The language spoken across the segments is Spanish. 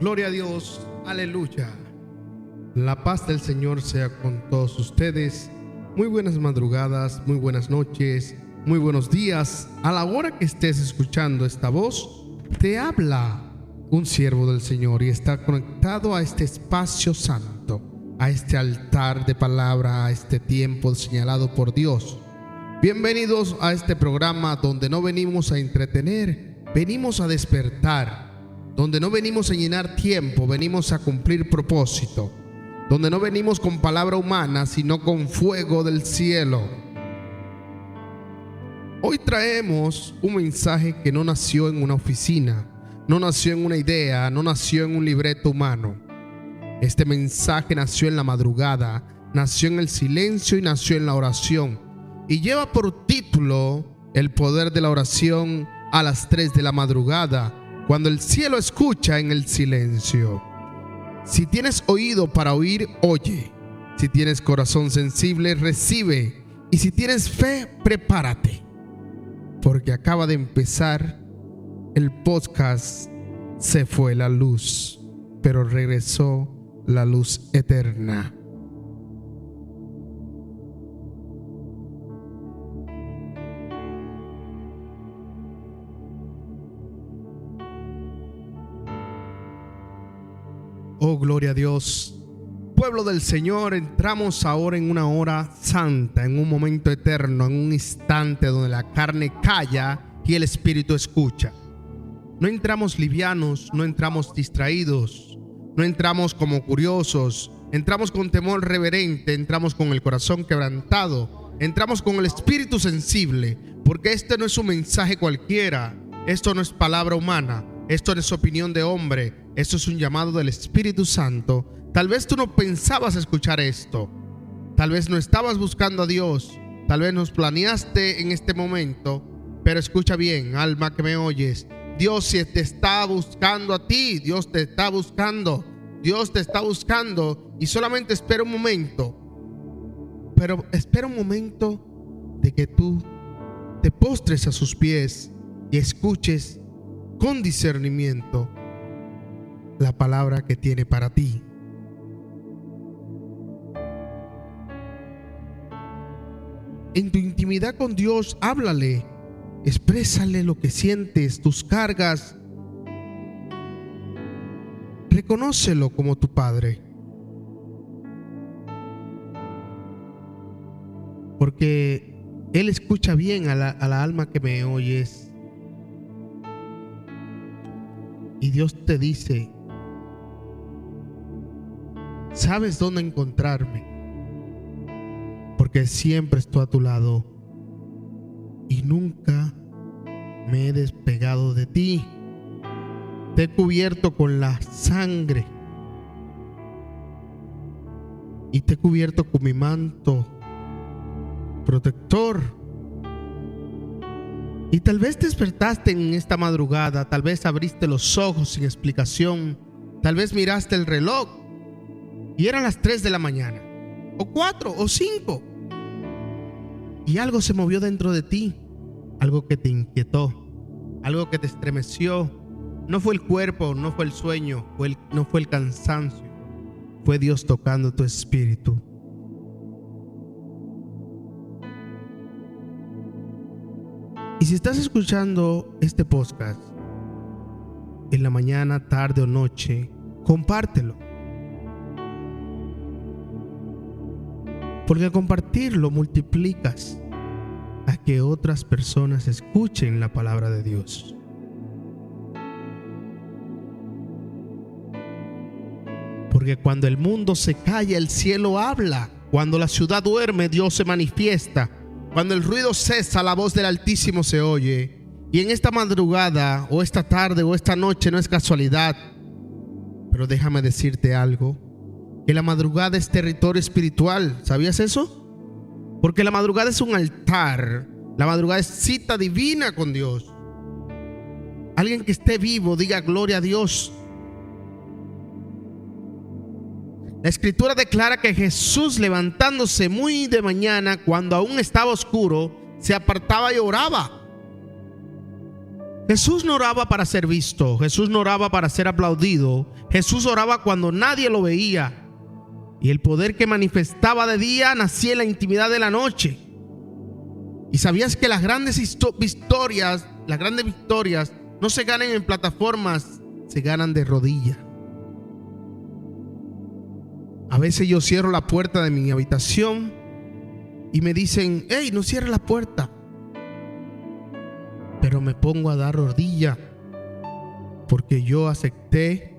Gloria a Dios, aleluya. La paz del Señor sea con todos ustedes. Muy buenas madrugadas, muy buenas noches, muy buenos días. A la hora que estés escuchando esta voz, te habla un siervo del Señor y está conectado a este espacio santo, a este altar de palabra, a este tiempo señalado por Dios. Bienvenidos a este programa donde no venimos a entretener, venimos a despertar. Donde no venimos a llenar tiempo, venimos a cumplir propósito. Donde no venimos con palabra humana, sino con fuego del cielo. Hoy traemos un mensaje que no nació en una oficina, no nació en una idea, no nació en un libreto humano. Este mensaje nació en la madrugada, nació en el silencio y nació en la oración. Y lleva por título el poder de la oración a las 3 de la madrugada. Cuando el cielo escucha en el silencio. Si tienes oído para oír, oye. Si tienes corazón sensible, recibe. Y si tienes fe, prepárate. Porque acaba de empezar el podcast. Se fue la luz, pero regresó la luz eterna. Oh, gloria a Dios. Pueblo del Señor, entramos ahora en una hora santa, en un momento eterno, en un instante donde la carne calla y el espíritu escucha. No entramos livianos, no entramos distraídos, no entramos como curiosos, entramos con temor reverente, entramos con el corazón quebrantado, entramos con el espíritu sensible, porque este no es un mensaje cualquiera, esto no es palabra humana, esto no es opinión de hombre. Esto es un llamado del Espíritu Santo. Tal vez tú no pensabas escuchar esto. Tal vez no estabas buscando a Dios. Tal vez nos planeaste en este momento. Pero escucha bien, alma que me oyes. Dios te está buscando a ti. Dios te está buscando. Dios te está buscando. Y solamente espera un momento. Pero espera un momento de que tú te postres a sus pies y escuches con discernimiento la palabra que tiene para ti. En tu intimidad con Dios, háblale, exprésale lo que sientes, tus cargas. Reconócelo como tu Padre. Porque Él escucha bien a la alma que me oyes. Y Dios te dice: sabes dónde encontrarme, porque siempre estoy a tu lado y nunca me he despegado de ti. Te he cubierto con la sangre y te he cubierto con mi manto protector. Y tal vez te despertaste en esta madrugada, tal vez abriste los ojos sin explicación, tal vez miraste el reloj y eran las 3 de la mañana, o 4 o 5. Y algo se movió dentro de ti, algo que te inquietó, algo que te estremeció. No fue el cuerpo, no fue el sueño, no fue el cansancio, fue Dios tocando tu espíritu. Y si estás escuchando este podcast en la mañana, tarde o noche, compártelo. Porque al compartirlo multiplicas a que otras personas escuchen la palabra de Dios. Porque cuando el mundo se calla, el cielo habla. Cuando la ciudad duerme, Dios se manifiesta. Cuando el ruido cesa, la voz del Altísimo se oye. Y en esta madrugada, o esta tarde, o esta noche, no es casualidad. Pero déjame decirte algo. Que la madrugada es territorio espiritual. ¿Sabías eso? Porque la madrugada es un altar. La madrugada es cita divina con Dios. Alguien que esté vivo, diga gloria a Dios. La Escritura declara que Jesús, levantándose muy de mañana, cuando aún estaba oscuro, se apartaba y oraba. Jesús no oraba para ser visto, Jesús no oraba para ser aplaudido, Jesús oraba cuando nadie lo veía. Y el poder que manifestaba de día nacía en la intimidad de la noche. ¿Y sabías que las grandes victorias no se ganan en plataformas, se ganan de rodillas? A veces yo cierro la puerta de mi habitación y me dicen: hey, no cierres la puerta. Pero me pongo a dar rodilla porque yo acepté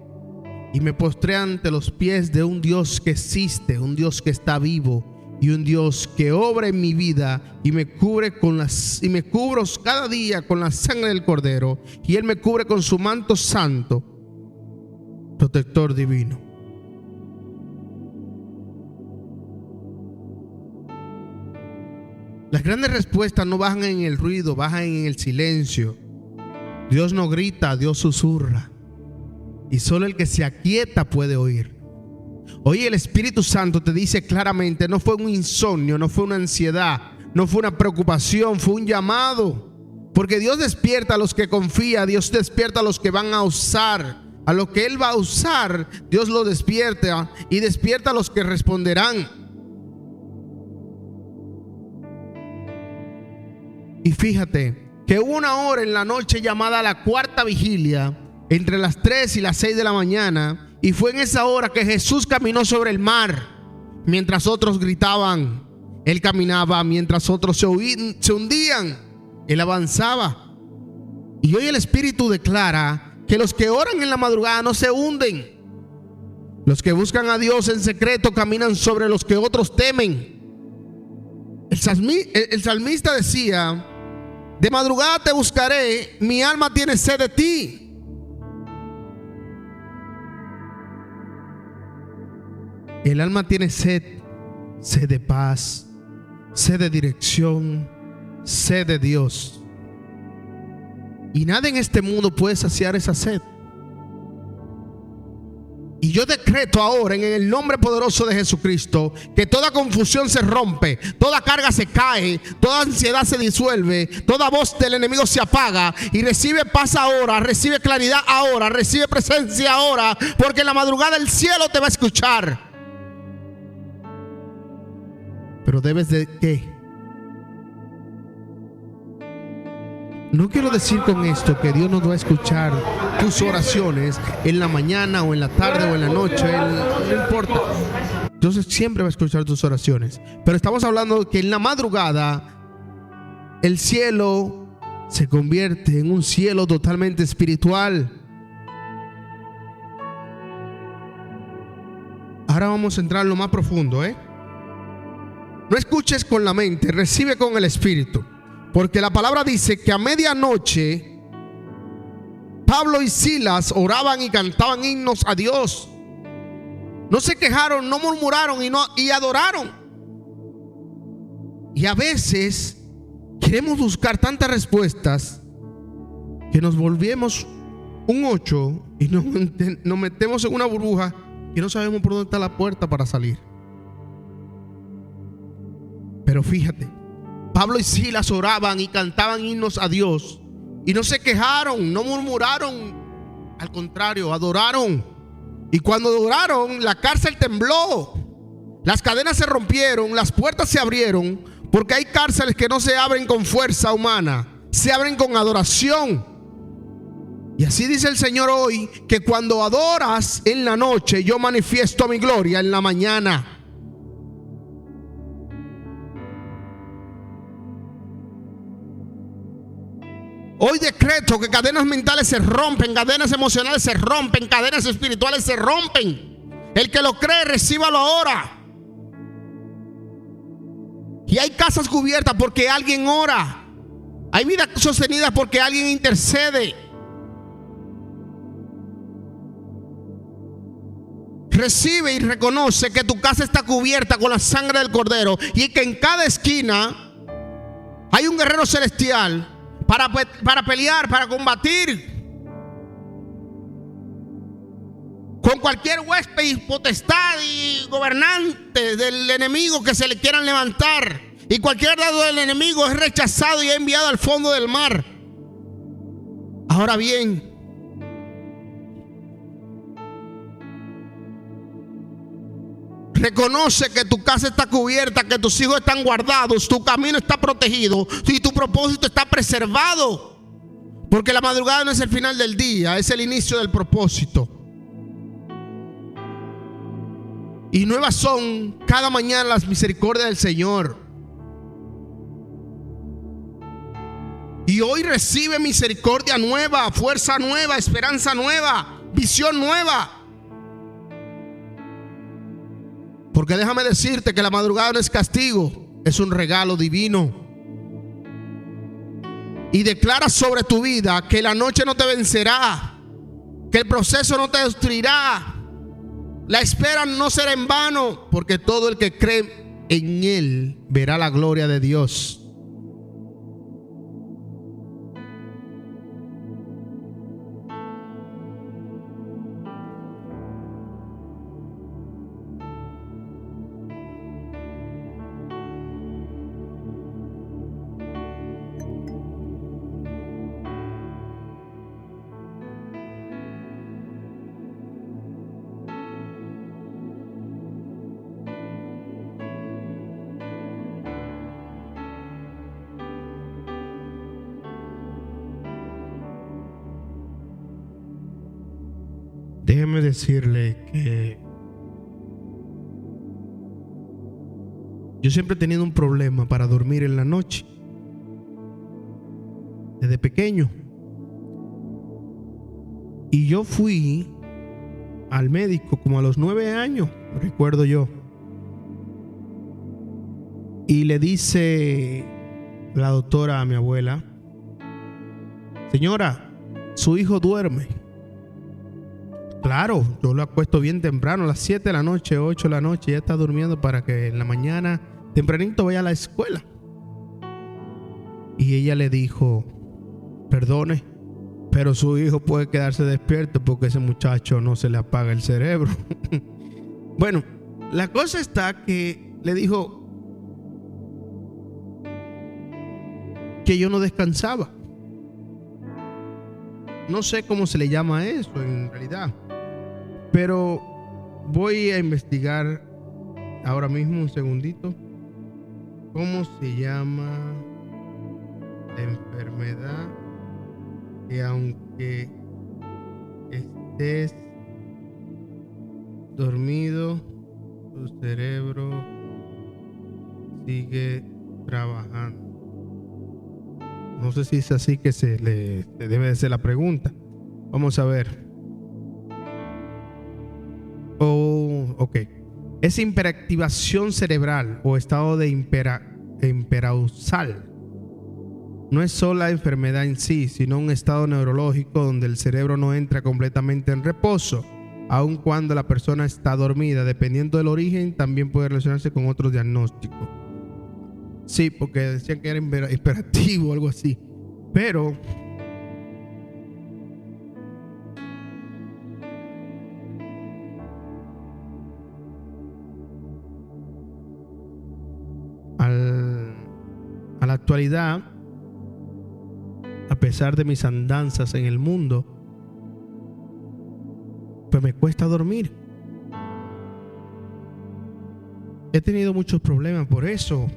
y me postré ante los pies de un Dios que existe, un Dios que está vivo y un Dios que obra en mi vida y me cubre me cubro cada día con la sangre del Cordero, y Él me cubre con su manto santo, protector divino. Las grandes respuestas no bajan en el ruido, bajan en el silencio. Dios no grita, Dios susurra. Y solo el que se aquieta puede oír. Hoy el Espíritu Santo te dice claramente: no fue un insomnio, no fue una ansiedad, no fue una preocupación, fue un llamado. Porque Dios despierta a los que confían, Dios despierta a los que van a usar. A lo que Él va a usar, Dios lo despierta, y despierta a los que responderán. Y fíjate que hubo una hora en la noche llamada la cuarta vigilia, entre las 3 y las 6 de la mañana, y fue en esa hora que Jesús caminó sobre el mar. Mientras otros gritaban, Él caminaba. Mientras otros se hundían, Él avanzaba. Y hoy el Espíritu declara que los que oran en la madrugada no se hunden. Los que buscan a Dios en secreto caminan sobre los que otros temen. El salmista decía: de madrugada te buscaré, mi alma tiene sed de ti. El alma tiene sed de paz, sed de dirección, sed de Dios. Y nada en este mundo puede saciar esa sed. Y yo decreto ahora en el nombre poderoso de Jesucristo que toda confusión se rompe, toda carga se cae, toda ansiedad se disuelve, toda voz del enemigo se apaga, y recibe paz ahora, recibe claridad ahora, recibe presencia ahora, porque en la madrugada el cielo te va a escuchar. Pero debes de ¿qué? No quiero decir con esto que Dios no va a escuchar tus oraciones en la mañana o en la tarde o en la noche, no importa. Dios siempre va a escuchar tus oraciones. Pero estamos hablando de que en la madrugada el cielo se convierte en un cielo totalmente espiritual. Ahora vamos a entrar en lo más profundo, No escuches con la mente, recibe con el Espíritu. Porque la palabra dice que a medianoche Pablo y Silas oraban y cantaban himnos a Dios. No se quejaron, no murmuraron y adoraron. Y a veces queremos buscar tantas respuestas que nos volvemos un 8 y nos metemos en una burbuja y no sabemos por dónde está la puerta para salir. Pero fíjate, Pablo y Silas oraban y cantaban himnos a Dios y no se quejaron, no murmuraron, al contrario, adoraron. Y cuando adoraron, la cárcel tembló, las cadenas se rompieron, las puertas se abrieron, porque hay cárceles que no se abren con fuerza humana, se abren con adoración. Y así dice el Señor hoy, que cuando adoras en la noche, yo manifiesto mi gloria en la mañana. Hoy decreto que cadenas mentales se rompen, cadenas emocionales se rompen, cadenas espirituales se rompen. El que lo cree, recíbalo ahora. Y hay casas cubiertas porque alguien ora. Hay vidas sostenidas porque alguien intercede. Recibe y reconoce que tu casa está cubierta con la sangre del Cordero y que en cada esquina hay un guerrero celestial para pelear, para combatir con cualquier huésped y potestad y gobernante del enemigo que se le quieran levantar. Y cualquier dado del enemigo es rechazado y enviado al fondo del mar. Ahora bien, reconoce que tu casa está cubierta, que tus hijos están guardados, tu camino está protegido y tu propósito está preservado. Porque la madrugada no es el final del día, es el inicio del propósito. Y nuevas son cada mañana las misericordias del Señor. Y hoy recibe misericordia nueva, fuerza nueva, esperanza nueva, visión nueva. Porque déjame decirte que la madrugada no es castigo, es un regalo divino. Y declara sobre tu vida que la noche no te vencerá, que el proceso no te destruirá, la espera no será en vano, porque todo el que cree en Él verá la gloria de Dios. Déjeme decirle que yo siempre he tenido un problema para dormir en la noche, desde pequeño. Y yo fui al médico como a los 9 años, recuerdo yo. Y le dice la doctora a mi abuela: señora, su hijo duerme. Claro, yo lo acuesto bien temprano, a las 7 de la noche, 8 de la noche, ya está durmiendo para que en la mañana tempranito vaya a la escuela. Y ella le dijo: perdone, pero su hijo puede quedarse despierto porque ese muchacho no se le apaga el cerebro. Bueno, la cosa está que le dijo que yo no descansaba. No sé cómo se le llama eso en realidad, pero voy a investigar ahora mismo, un segundito, cómo se llama la enfermedad que aunque estés dormido, tu cerebro sigue trabajando. No sé si es así que se debe de ser la pregunta. Vamos a ver. Ok. Es hiperactivación cerebral o estado de hiperarousal. No es solo la enfermedad en sí, sino un estado neurológico donde el cerebro no entra completamente en reposo, aun cuando la persona está dormida. Dependiendo del origen, también puede relacionarse con otros diagnósticos. Sí, porque decían que era hiperactivo o algo así. Pero a la actualidad, a pesar de mis andanzas en el mundo, pues me cuesta dormir. He tenido muchos problemas por eso,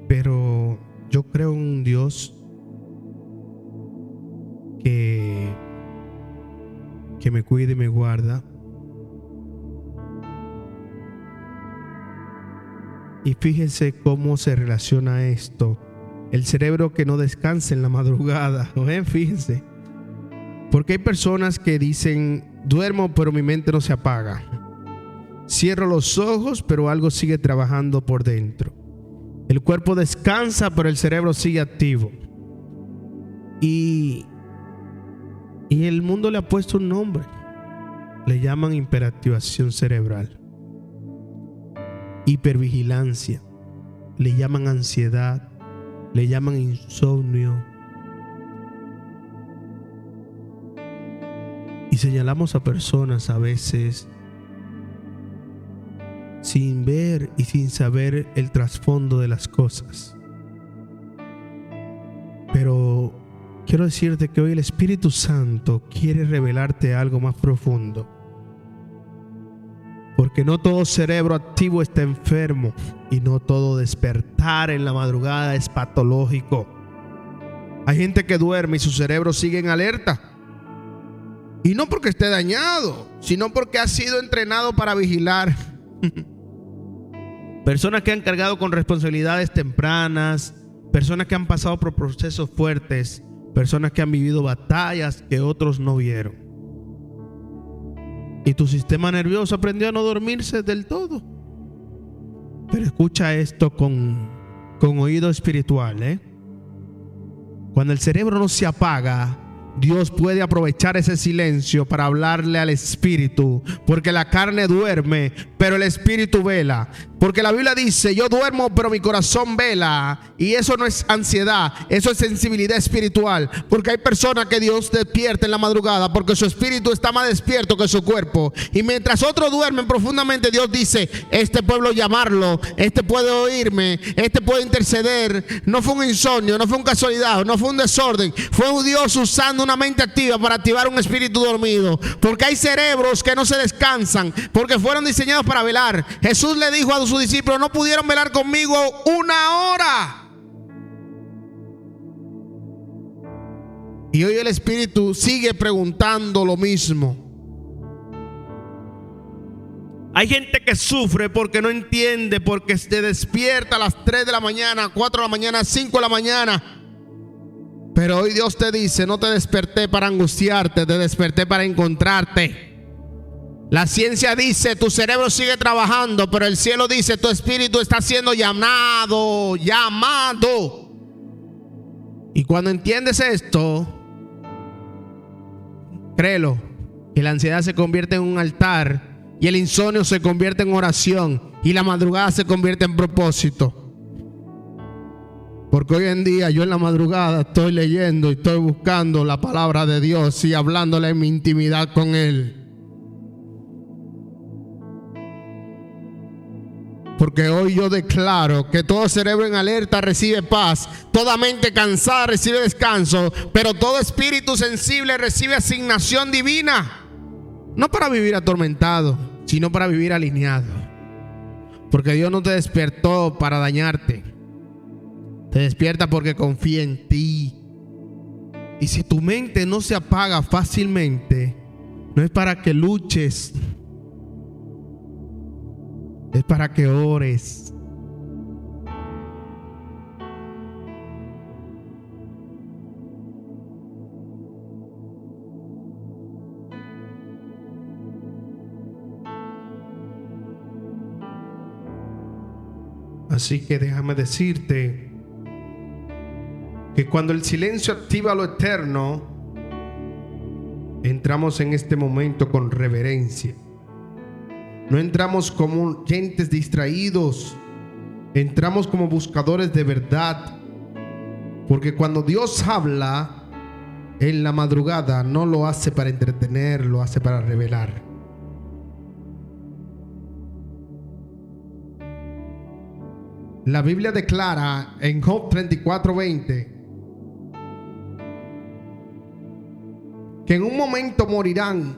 pero yo creo en un Dios que me cuida y me guarda. Y fíjense cómo se relaciona esto. El cerebro que no descansa en la madrugada. Fíjense. Porque hay personas que dicen: duermo pero mi mente no se apaga. Cierro los ojos pero algo sigue trabajando por dentro. El cuerpo descansa pero el cerebro sigue activo. Y el mundo le ha puesto un nombre. Le llaman hiperactivación cerebral, hipervigilancia, le llaman ansiedad, le llaman insomnio. Y señalamos a personas a veces sin ver y sin saber el trasfondo de las cosas. Pero quiero decirte que hoy el Espíritu Santo quiere revelarte algo más profundo. Porque no todo cerebro activo está enfermo y no todo despertar en la madrugada es patológico. Hay gente que duerme y su cerebro sigue en alerta. Y no porque esté dañado, sino porque ha sido entrenado para vigilar. Personas que han cargado con responsabilidades tempranas, personas que han pasado por procesos fuertes, personas que han vivido batallas que otros no vieron. Y tu sistema nervioso aprendió a no dormirse del todo. Pero escucha esto con oído espiritual, Cuando el cerebro no se apaga, Dios puede aprovechar ese silencio para hablarle al espíritu, porque la carne duerme, pero el espíritu vela. Porque la Biblia dice: yo duermo, pero mi corazón vela. Y eso no es ansiedad, eso es sensibilidad espiritual. Porque hay personas que Dios despierta en la madrugada porque su espíritu está más despierto que su cuerpo. Y mientras otros duermen profundamente, Dios dice: este pueblo llamarlo, este puede oírme, este puede interceder. No fue un insomnio, no fue una casualidad, no fue un desorden. Fue un Dios usando una mente activa para activar un espíritu dormido. Porque hay cerebros que no se descansan, porque fueron diseñados para velar. Jesús le dijo a sus discípulos: no pudieron velar conmigo una hora. Y hoy el Espíritu sigue preguntando lo mismo. Hay gente que sufre porque no entiende, porque se despierta a las 3 de la mañana, 4 de la mañana, 5 de la mañana. Pero hoy Dios te dice: no te desperté para angustiarte, te desperté para encontrarte. La ciencia dice: tu cerebro sigue trabajando, pero el cielo dice: tu espíritu está siendo llamado. Y cuando entiendes esto, créelo, que la ansiedad se convierte en un altar, y el insomnio se convierte en oración, y la madrugada se convierte en propósito. Porque hoy en día yo en la madrugada estoy leyendo y estoy buscando la palabra de Dios y hablándole en mi intimidad con Él. Porque hoy yo declaro que todo cerebro en alerta recibe paz, toda mente cansada recibe descanso, pero todo espíritu sensible recibe asignación divina. No para vivir atormentado, sino para vivir alineado. Porque Dios no te despertó para dañarte. Te despierta porque confía en ti. Y si tu mente no se apaga fácilmente, no es para que luches, es para que ores. Así que déjame decirte que cuando el silencio activa lo eterno, entramos en este momento con reverencia. No entramos como gentes distraídos, entramos como buscadores de verdad. Porque cuando Dios habla en la madrugada, no lo hace para entretener, lo hace para revelar. La Biblia declara en Job 34:20 que en un momento morirán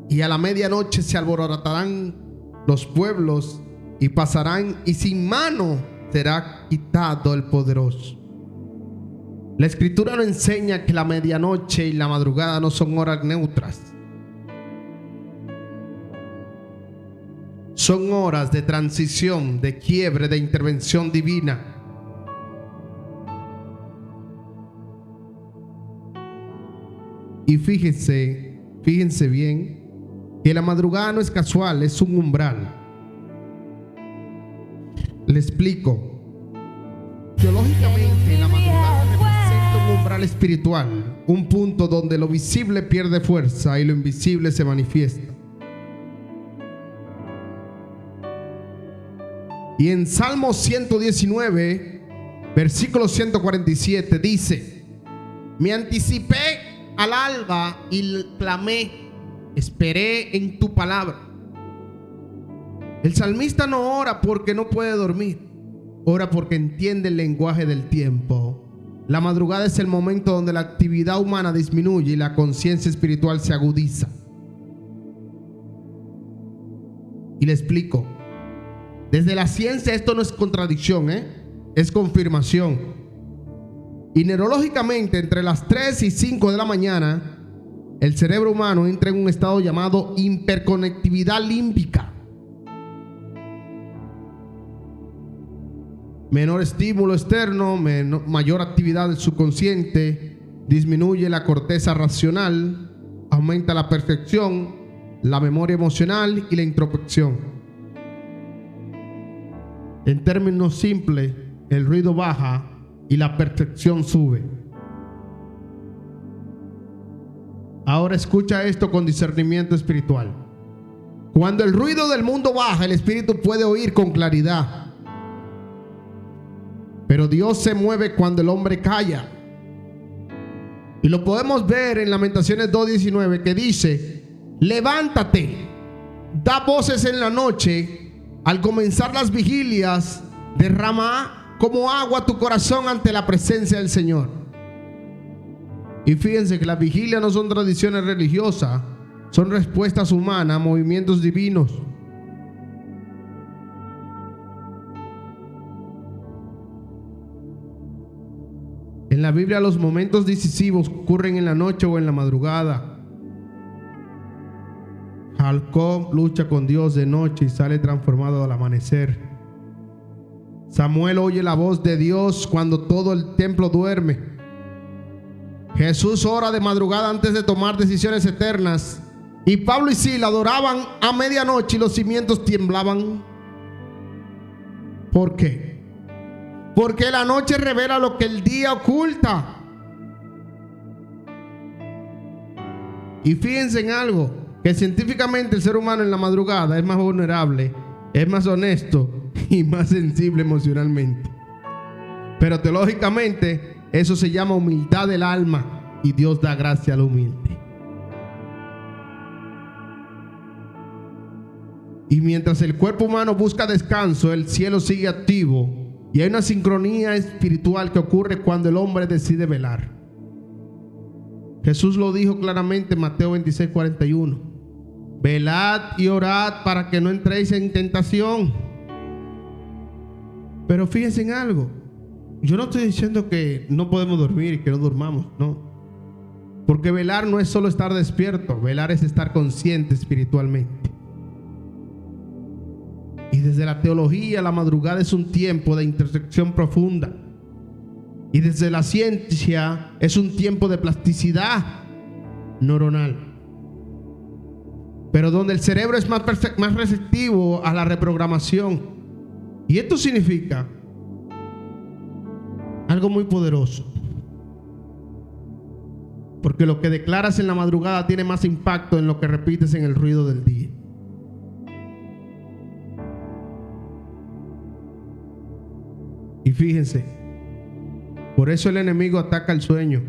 y a la medianoche se alborotarán los pueblos y pasarán, y sin mano será quitado el poderoso. La Escritura nos enseña que la medianoche y la madrugada no son horas neutras. Son horas de transición, de quiebre, de intervención divina. Y fíjense bien, que la madrugada no es casual, es un umbral. Le explico. Teológicamente, la madrugada representa un umbral espiritual, un punto donde lo visible pierde fuerza y lo invisible se manifiesta. Y en Salmo 119, versículo 147 dice: me anticipé al alba y clamé, esperé en tu palabra. El salmista no ora porque no puede dormir, ora porque entiende el lenguaje del tiempo. La madrugada es el momento donde la actividad humana disminuye y la conciencia espiritual se agudiza. Y le explico. Desde la ciencia esto no es contradicción, es confirmación. Y neurológicamente entre las 3 y 5 de la mañana el cerebro humano entra en un estado llamado hiperconectividad límbica. Menor estímulo externo, mayor actividad del subconsciente, disminuye la corteza racional, aumenta la percepción, la memoria emocional y la introspección. En términos simples, el ruido baja y la percepción sube. Ahora escucha esto con discernimiento espiritual. Cuando el ruido del mundo baja, el espíritu puede oír con claridad. Pero Dios se mueve cuando el hombre calla. Y lo podemos ver en Lamentaciones 2:19 que dice: levántate, da voces en la noche, al comenzar las vigilias, derrama como agua tu corazón ante la presencia del Señor. Y fíjense que las vigilias no son tradiciones religiosas, son respuestas humanas a movimientos divinos. En la Biblia los momentos decisivos ocurren en la noche o en la madrugada. Jacob lucha con Dios de noche y sale transformado al amanecer. Samuel oye la voz de Dios cuando todo el templo duerme. Jesús ora de madrugada antes de tomar decisiones eternas. Y Pablo y Sila adoraban a medianoche y los cimientos temblaban. ¿Por qué? Porque la noche revela lo que el día oculta. Y fíjense en algo, que científicamente el ser humano en la madrugada es más vulnerable, es más honesto y más sensible emocionalmente. Pero teológicamente eso se llama humildad del alma, y Dios da gracia al humilde. Y mientras el cuerpo humano busca descanso, el cielo sigue activo. Y hay una sincronía espiritual que ocurre cuando el hombre decide velar. Jesús lo dijo claramente en Mateo 26:41. Velad y orad para que no entréis en tentación. Pero fíjense en algo. Yo no estoy diciendo que no podemos dormir y que no durmamos, no. Porque velar no es solo estar despierto. Velar es estar consciente espiritualmente. Y desde la teología, la madrugada es un tiempo de intersección profunda. Y desde la ciencia es un tiempo de plasticidad neuronal. Pero donde el cerebro es más receptivo a la reprogramación. Y esto significa algo muy poderoso. Porque lo que declaras en la madrugada tiene más impacto en lo que repites en el ruido del día. Y fíjense, por eso el enemigo ataca el sueño,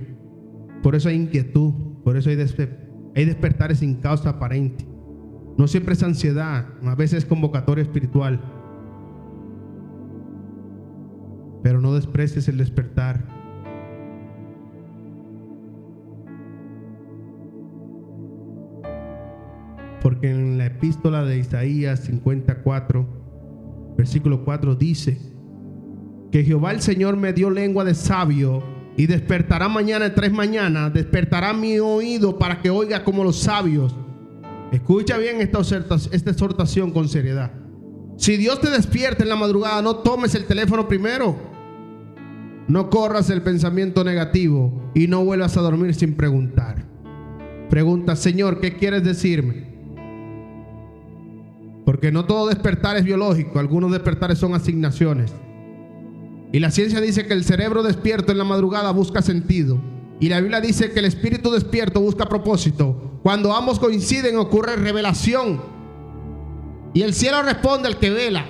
por eso hay inquietud, por eso hay despertares sin causa aparente. No siempre es ansiedad, a veces es convocatoria espiritual. Pero no desprecies el despertar. Porque en la epístola de Isaías 54, versículo 4 dice que Jehová el Señor me dio lengua de sabio, y despertará mañana de 3 mañanas, despertará mi oído para que oiga como los sabios. Escucha bien esta exhortación con seriedad. Si Dios te despierta en la madrugada, no tomes el teléfono primero. No corras el pensamiento negativo y no vuelvas a dormir sin preguntar. Pregunta: Señor, ¿qué quieres decirme? Porque no todo despertar es biológico, algunos despertares son asignaciones. Y la ciencia dice que el cerebro despierto en la madrugada busca sentido. Y la Biblia dice que el espíritu despierto busca propósito. Cuando ambos coinciden ocurre revelación. Y el cielo responde al que vela.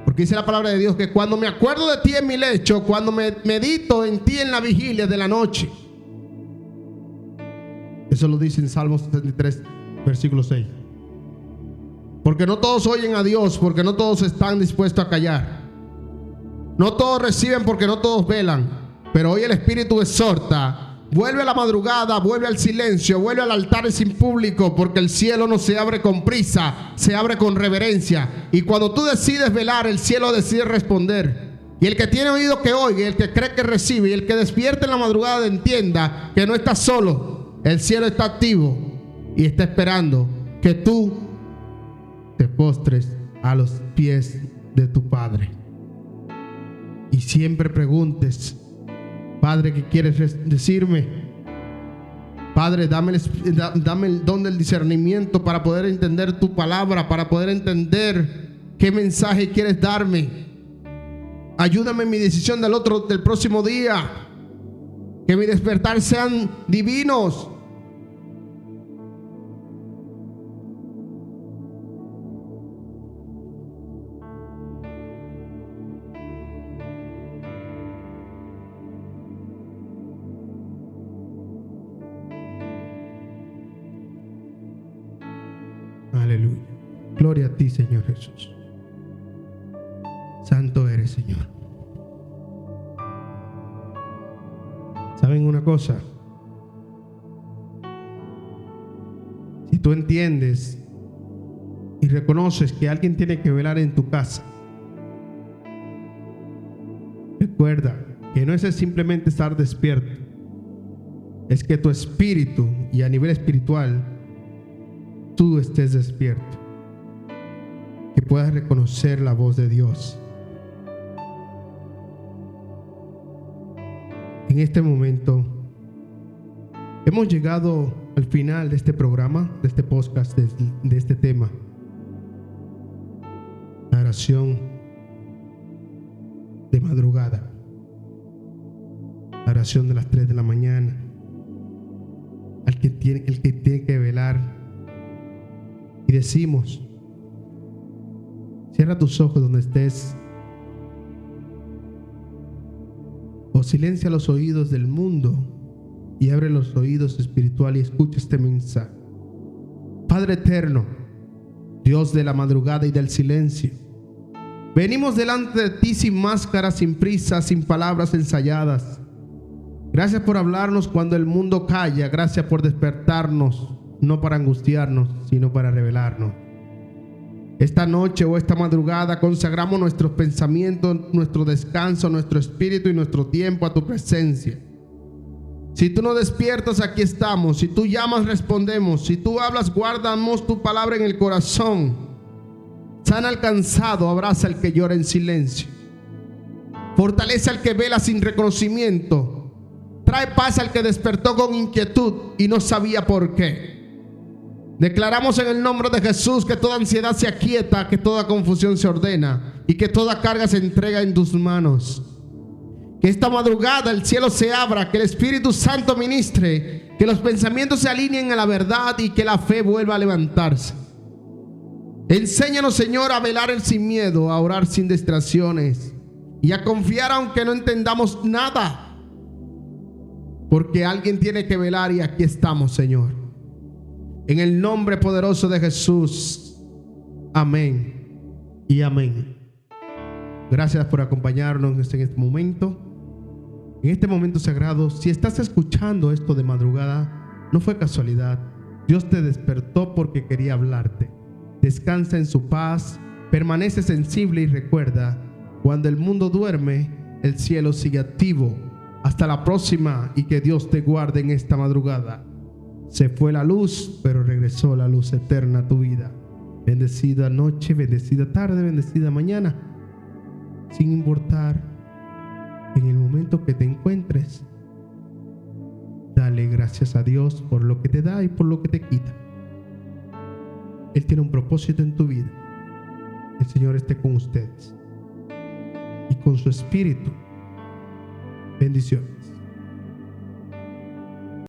Porque dice la palabra de Dios que cuando me acuerdo de ti en mi lecho, cuando me medito en ti en la vigilia de la noche. Eso lo dice en Salmos 73, versículo 6. Porque no todos oyen a Dios, porque no todos están dispuestos a callar. No todos reciben porque no todos velan. Pero hoy el Espíritu exhorta. Vuelve a la madrugada, vuelve al silencio, vuelve al altar sin público, porque el cielo no se abre con prisa, se abre con reverencia. Y cuando tú decides velar, el cielo decide responder. Y el que tiene oído que oiga, y el que cree que recibe, y el que despierta en la madrugada entienda que no está solo. El cielo está activo y está esperando que tú te postres a los pies de tu Padre. Y siempre preguntes: Padre, ¿qué quieres decirme? Padre, dame el don del discernimiento para poder entender tu palabra, para poder entender qué mensaje quieres darme. Ayúdame en mi decisión del próximo día. Que mi despertar sean divinos. Aleluya. Gloria a ti, Señor Jesús. Santo eres, Señor. ¿Saben una cosa? Si tú entiendes y reconoces que alguien tiene que velar en tu casa, recuerda que no es simplemente estar despierto, es que tu espíritu y a nivel espiritual tú estés despierto, que puedas reconocer la voz de Dios. En este momento hemos llegado al final de este programa, de este podcast, de este tema, la oración de madrugada, la oración de las 3 de la mañana. El que tiene que velar. Y decimos: cierra tus ojos donde estés, o silencia los oídos del mundo y abre los oídos espirituales y escucha este mensaje. Padre eterno, Dios de la madrugada y del silencio, venimos delante de ti sin máscara, sin prisa, sin palabras ensayadas. Gracias por hablarnos cuando el mundo calla. Gracias por despertarnos, no para angustiarnos, sino para revelarnos. Esta noche o esta madrugada consagramos nuestros pensamientos, nuestro descanso, nuestro espíritu y nuestro tiempo a tu presencia. Si tú nos despiertas, aquí estamos. Si tú llamas, respondemos. Si tú hablas, guardamos tu palabra en el corazón. Sana al cansado, abraza al que llora en silencio. Fortalece al que vela sin reconocimiento. Trae paz al que despertó con inquietud y no sabía por qué. Declaramos en el nombre de Jesús que toda ansiedad se aquieta, que toda confusión se ordena y que toda carga se entrega en tus manos. Que esta madrugada el cielo se abra, que el Espíritu Santo ministre, que los pensamientos se alineen a la verdad y que la fe vuelva a levantarse. Enséñanos, Señor, a velar sin miedo, a orar sin distracciones y a confiar aunque no entendamos nada. Porque alguien tiene que velar y aquí estamos, Señor. En el nombre poderoso de Jesús. Amén y amén. Gracias por acompañarnos en este momento. En este momento sagrado, si estás escuchando esto de madrugada, no fue casualidad. Dios te despertó porque quería hablarte. Descansa en su paz, permanece sensible y recuerda, cuando el mundo duerme, el cielo sigue activo. Hasta la próxima y que Dios te guarde en esta madrugada. Se fue la luz, pero regresó la luz eterna a tu vida. Bendecida noche, bendecida tarde, bendecida mañana. Sin importar en el momento que te encuentres, dale gracias a Dios por lo que te da y por lo que te quita. Él tiene un propósito en tu vida. El Señor esté con ustedes y con su espíritu. Bendiciones.